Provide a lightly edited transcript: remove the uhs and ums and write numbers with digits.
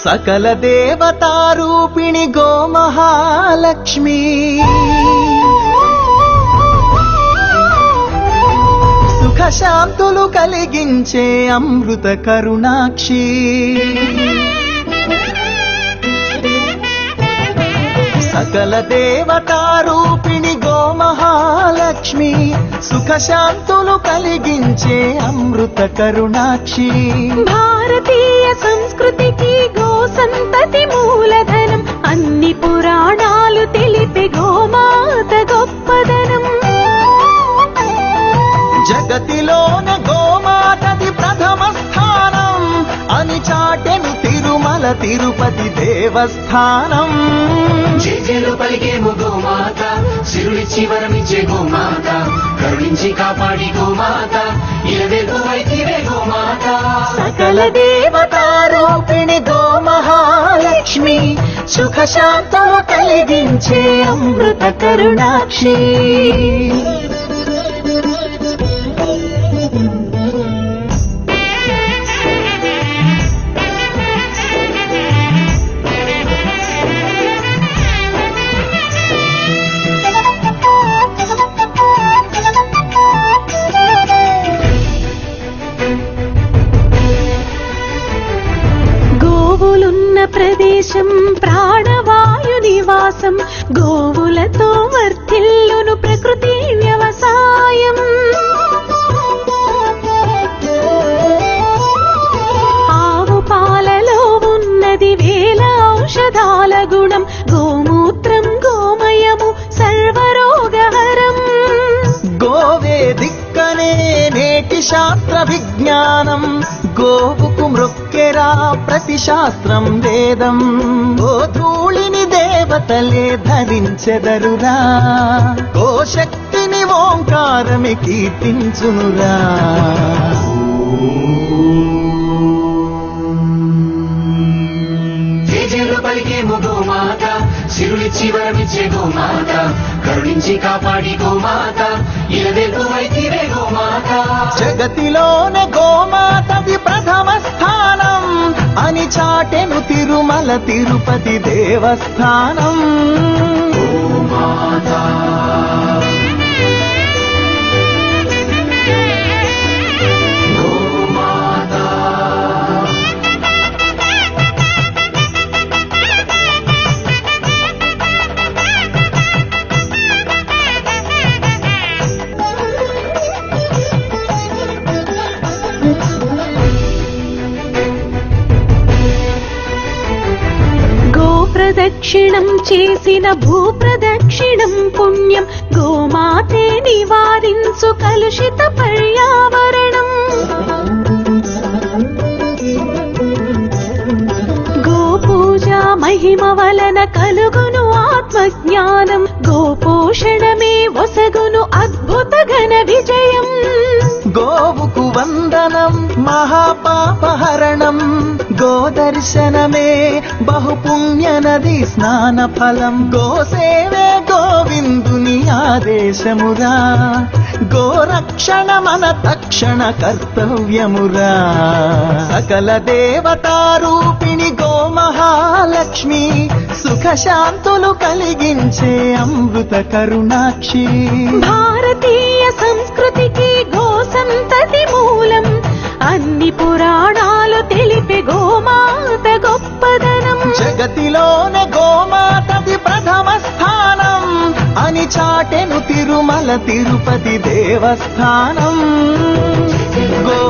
సకల దేవతారూపిణి గోమహాలక్ష్మి సుఖశాంతులు కలిగించే అమృత కరుణాక్షి సకల దేవతారూపిణి గోమహాలక్ష్మి సుఖశాంతులు కలిగించే అమృత కరుణాక్షి భారతీయ సంస్కృతికి గో సంతతి మూలధనం అన్ని పురాణాలు తెలిపే గోమాత గొప్పదనం జగతిలోన గోమాతది ప్రథమ స్థానం అని చాటెను తిరుమల తిరుపతి దేవస్థానం జేజేలు పలికేము గోమాత సిరులిచ్చి వరమిచ్చే గోమాత కరుణించి కాపాడి గోమాత ఇలవెల్పువైతివే గోమాత సకల దేవతారూపిణి గోమహాలక్ష్మి సుఖశాంతులు కలిగించే అమృత కరుణాక్షి గోవులున్న ప్రదేశం ప్రాణవాయు నివాసం గోవులతో వర్ధిల్లును ప్రకృతి వ్యవసాయం ఆవు పాలలో ఉన్నది వేల ఔషధాల గుణం గోమూత్రం గోమయము సర్వరోగహరం గోవే దిక్కనే నేటి శాస్త్ర విజ్ఞానం గోవుకు మృక్కెరా ప్రతి శాస్త్రం వేదం గోధూళిని దేవతలే ధరించెదరురా గోశక్తిని ఓంకారమి కీర్తించునురా జేజేలు పలికేము గోమాత సిరులిచ్చి వరమిచ్చే గోమాత కరుణించి కాపాడి గోమాత ఇలవెల్పువైతివే గోమాత జగతిలోన గోమాతది ప్రథమ స్థానం అని చాటెను తిరుమల తిరుపతి దేవస్థానం గోమాత ప్రదక్షిణం చేసిన భూప్రదక్షిణం పుణ్యం గోమాతే నివారించు కలుషిత పర్యావరణం గోపూజ మహిమ వలన కలుగును ఆత్మజ్ఞానం గోపోషణమే వసగును అద్భుత ఘన విజయం గోవుకు వందనం మహాపాపహరణం గోదర్శనమే బహుపుణ్య నది స్నాన ఫలం గోసేవే గోవిందుని ఆదేశమురా గోరక్షణ మన తక్షణ కర్తవ్యమురా సకల దేవతారూపిణి గోమహాలక్ష్మి సుఖశాంతులు కలిగించే అమృత కరుణాక్షి భారతీయ సంస్కృతికి గో సంతతి మూలం అన్ని పురాణాలు తెలిపే గోమాత గొప్పదనం జగతిలోన గోమాతది ప్రథమ స్థానం అని చాటెను తిరుమల తిరుపతి దేవస్థానం గో